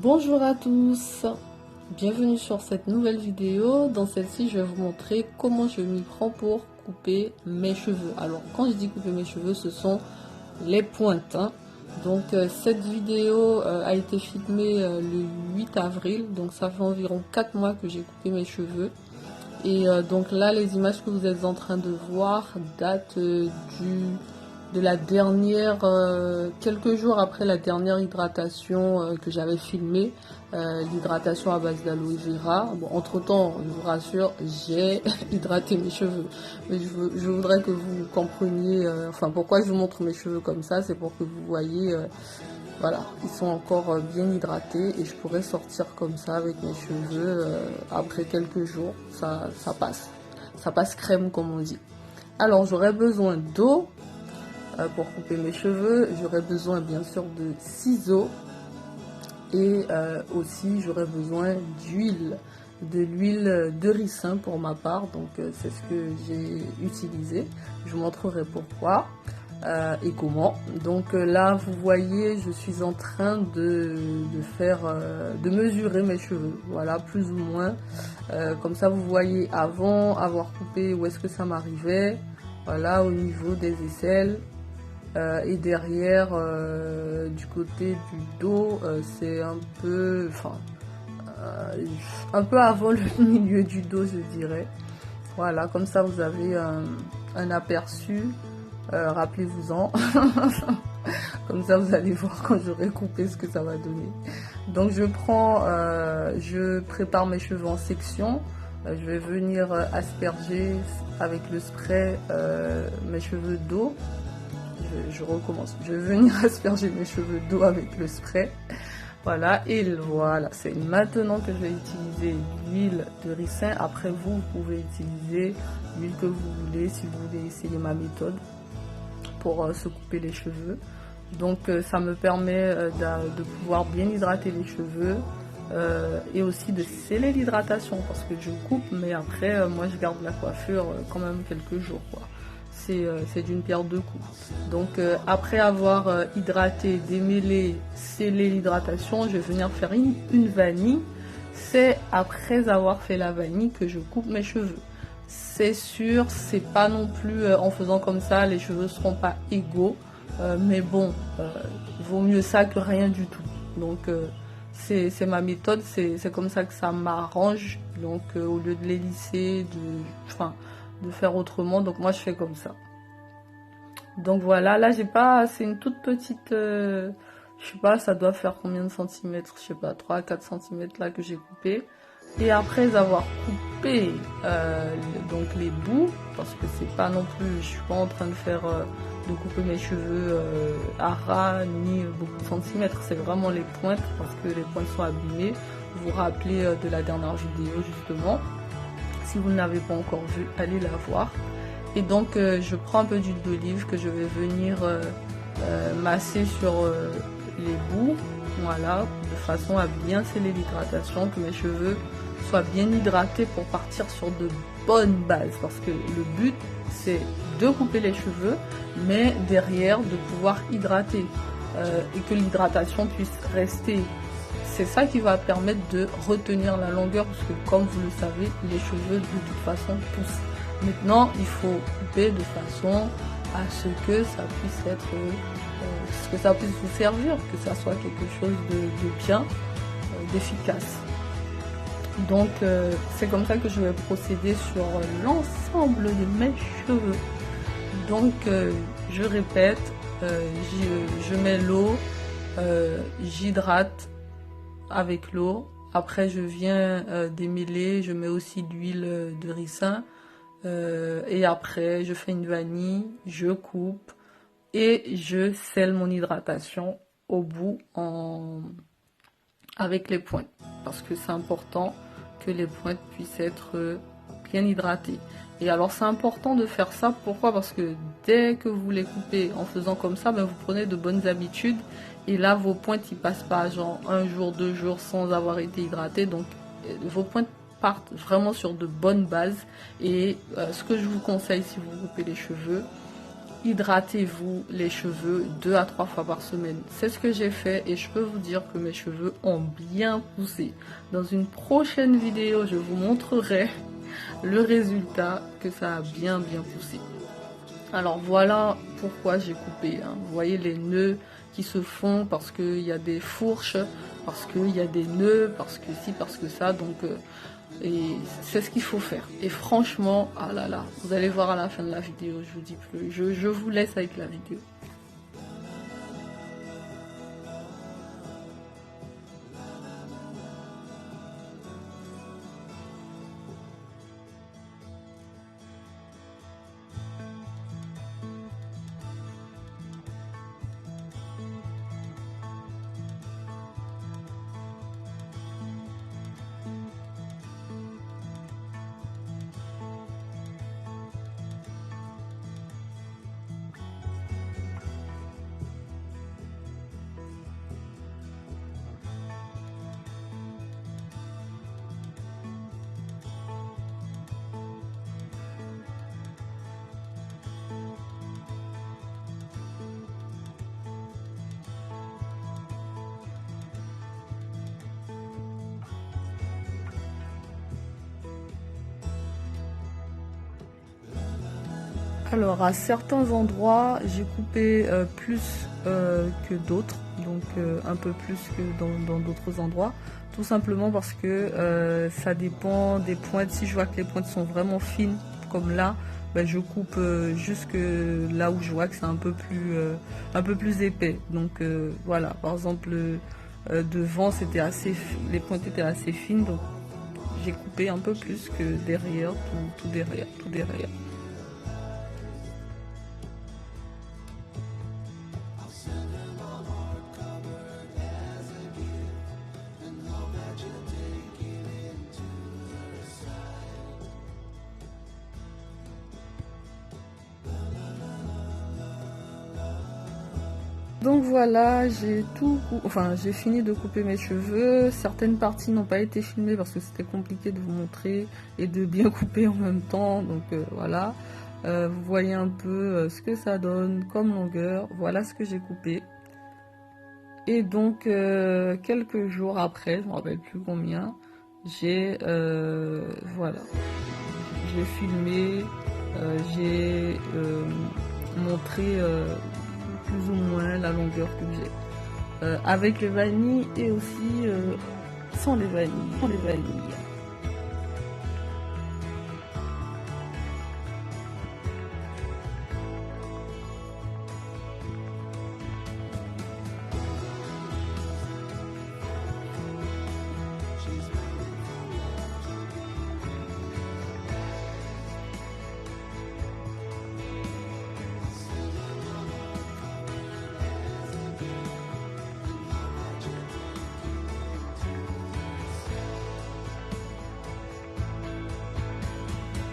Bonjour à tous, bienvenue sur cette nouvelle vidéo. Dans celle-ci, je vais vous montrer comment je m'y prends pour couper mes cheveux. Alors, quand je dis couper mes cheveux, ce sont les pointes. Donc, cette vidéo a été filmée le 8 avril. Donc, ça fait environ 4 mois que j'ai coupé mes cheveux. Et donc là, les images que vous êtes en train de voir datent de la dernière, quelques jours après la dernière hydratation que j'avais filmée, l'hydratation à base d'aloe vera. Bon, entre temps, je vous rassure, j'ai hydraté mes cheveux. Mais je voudrais que vous compreniez, enfin pourquoi je vous montre mes cheveux comme ça, c'est pour que vous voyez, voilà, ils sont encore bien hydratés et je pourrais sortir comme ça avec mes cheveux après quelques jours, ça passe crème comme on dit. Alors j'aurais besoin d'eau. Pour couper mes cheveux, j'aurais besoin bien sûr de ciseaux et aussi j'aurais besoin d'huile, de l'huile de ricin pour ma part, donc c'est ce que j'ai utilisé. Je vous montrerai pourquoi et comment. Donc là vous voyez, je suis en train de mesurer mes cheveux, voilà, plus ou moins, comme ça vous voyez avant avoir coupé où est-ce que ça m'arrivait, voilà, au niveau des aisselles. Et derrière, du côté du dos, c'est un peu avant le milieu du dos, je dirais. Voilà, comme ça vous avez un aperçu, rappelez-vous-en. Comme ça vous allez voir quand j'aurai coupé ce que ça va donner. Donc je prépare mes cheveux en section. Je vais venir asperger avec le spray mes cheveux d'eau. Je recommence. Je vais venir asperger mes cheveux d'eau avec le spray. Voilà, et voilà. C'est maintenant que je vais utiliser l'huile de ricin. Après, vous pouvez utiliser l'huile que vous voulez si vous voulez essayer ma méthode pour se couper les cheveux. Donc, ça me permet de pouvoir bien hydrater les cheveux et aussi de sceller l'hydratation parce que je coupe, mais après, moi, je garde la coiffure quand même quelques jours, quoi. C'est d'une pierre deux coups. Donc après avoir hydraté, démêlé, scellé l'hydratation, je vais venir faire une vanille. C'est après avoir fait la vanille que je coupe mes cheveux. C'est sûr, c'est pas non plus en faisant comme ça, les cheveux seront pas égaux. Mais bon, vaut mieux ça que rien du tout. Donc c'est ma méthode, c'est comme ça que ça m'arrange. Donc au lieu de les lisser, de faire autrement, donc moi je fais comme ça. Donc voilà, là j'ai pas, c'est une toute petite, je sais pas, ça doit faire combien de centimètres, je sais pas, 3-4 centimètres là que j'ai coupé. Et après avoir coupé donc les bouts, parce que c'est pas non plus, je suis pas en train de faire de couper mes cheveux à ras ni beaucoup de centimètres, c'est vraiment les pointes parce que les pointes sont abîmées. Vous vous rappelez de la dernière vidéo justement. Si vous ne l'avez pas encore vu, allez la voir. Et donc je prends un peu d'huile d'olive que je vais venir masser sur les bouts, voilà, de façon à bien sceller l'hydratation, que mes cheveux soient bien hydratés pour partir sur de bonnes bases. Parce que le but c'est de couper les cheveux, mais derrière de pouvoir hydrater et que l'hydratation puisse rester. C'est ça qui va permettre de retenir la longueur parce que comme vous le savez, les cheveux de toute façon poussent. Maintenant, il faut couper de façon à ce que ça puisse être, que ça puisse vous servir, que ça soit quelque chose de bien, d'efficace. Donc, c'est comme ça que je vais procéder sur l'ensemble de mes cheveux. Donc, je répète, je mets l'eau, j'hydrate avec l'eau. Après je viens démêler, je mets aussi de l'huile de ricin et après je fais une vanille, je coupe et je scelle mon hydratation au bout avec les pointes parce que c'est important que les pointes puissent être bien hydratées. Et alors c'est important de faire ça, pourquoi? Parce que dès que vous les coupez en faisant comme ça, ben, vous prenez de bonnes habitudes et là vos pointes ils passent pas genre un jour, 2 jours sans avoir été hydratées. Donc vos pointes partent vraiment sur de bonnes bases. Et ce que je vous conseille si vous coupez les cheveux, hydratez-vous les cheveux 2 à 3 fois par semaine. C'est ce que j'ai fait et je peux vous dire que mes cheveux ont bien poussé. Dans une prochaine vidéo, je vous montrerai le résultat que ça a bien poussé. Alors voilà pourquoi j'ai coupé. Vous voyez les nœuds qui se font parce qu'il y a des fourches, parce qu'il y a des nœuds, parce que ci, parce que ça. Donc et c'est ce qu'il faut faire. Et franchement, ah là là, vous allez voir à la fin de la vidéo, je vous dis plus. Je vous laisse avec la vidéo. Alors à certains endroits j'ai coupé plus que d'autres, donc un peu plus que dans d'autres endroits, tout simplement parce que ça dépend des pointes. Si je vois que les pointes sont vraiment fines comme là, ben, je coupe jusque là où je vois que c'est un peu plus épais. Donc voilà, par exemple devant c'était les pointes étaient assez fines, donc j'ai coupé un peu plus que derrière, tout derrière. Donc voilà, j'ai fini de couper mes cheveux. Certaines parties n'ont pas été filmées parce que c'était compliqué de vous montrer et de bien couper en même temps. Donc voilà, vous voyez un peu ce que ça donne comme longueur. Voilà ce que j'ai coupé. Et donc quelques jours après, je ne me rappelle plus combien, j'ai filmé, j'ai montré plus ou moins la longueur que j'ai avec les vanilles et aussi sans les vanilles.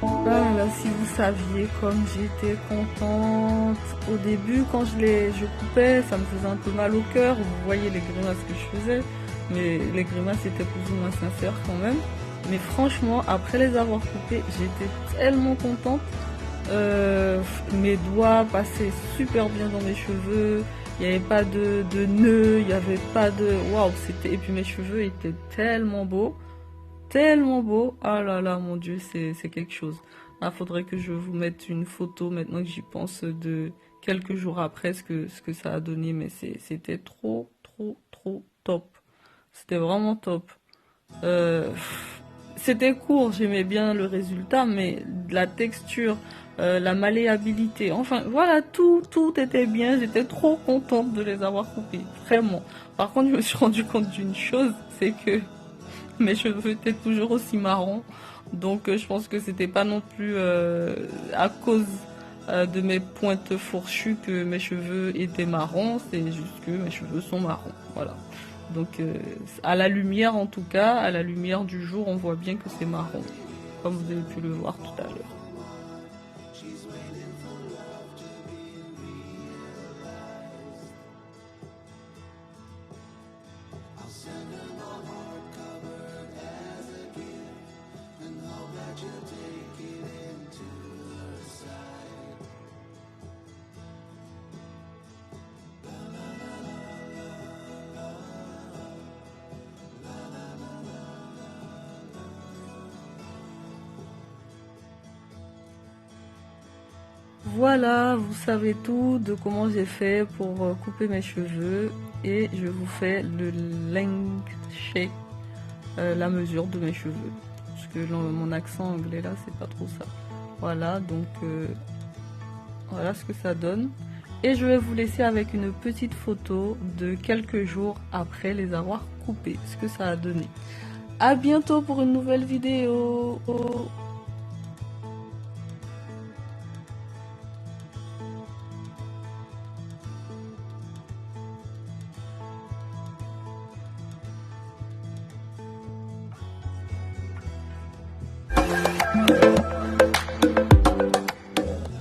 Voilà, si vous saviez comme j'étais contente au début quand je coupais, ça me faisait un peu mal au cœur. Vous voyez les grimaces que je faisais, mais les grimaces étaient plus ou moins sincères quand même. Mais franchement, après les avoir coupés, j'étais tellement contente. Mes doigts passaient super bien dans mes cheveux. Il n'y avait pas de nœuds, il n'y avait pas de... Waouh, et puis mes cheveux étaient tellement beaux. Tellement beau, ah là là, mon Dieu, c'est quelque chose. Il faudrait que je vous mette une photo maintenant que j'y pense de quelques jours après ce que ça a donné, mais c'était trop top. C'était vraiment top. C'était court, j'aimais bien le résultat, mais la texture, la malléabilité, enfin voilà, tout était bien. J'étais trop contente de les avoir coupés, vraiment. Par contre, je me suis rendu compte d'une chose, c'est que mes cheveux étaient toujours aussi marrons, donc je pense que c'était pas non plus à cause de mes pointes fourchues que mes cheveux étaient marrons, c'est juste que mes cheveux sont marrons, voilà. Donc à la lumière, en tout cas, à la lumière du jour, on voit bien que c'est marron, comme vous avez pu le voir tout à l'heure. voilà, vous savez tout de comment j'ai fait pour couper mes cheveux. Et je vous fais le length shape, la mesure de mes cheveux. Parce que mon accent anglais là, c'est pas trop ça. Voilà, donc voilà ce que ça donne. Et je vais vous laisser avec une petite photo de quelques jours après les avoir coupés, ce que ça a donné. À bientôt pour une nouvelle vidéo.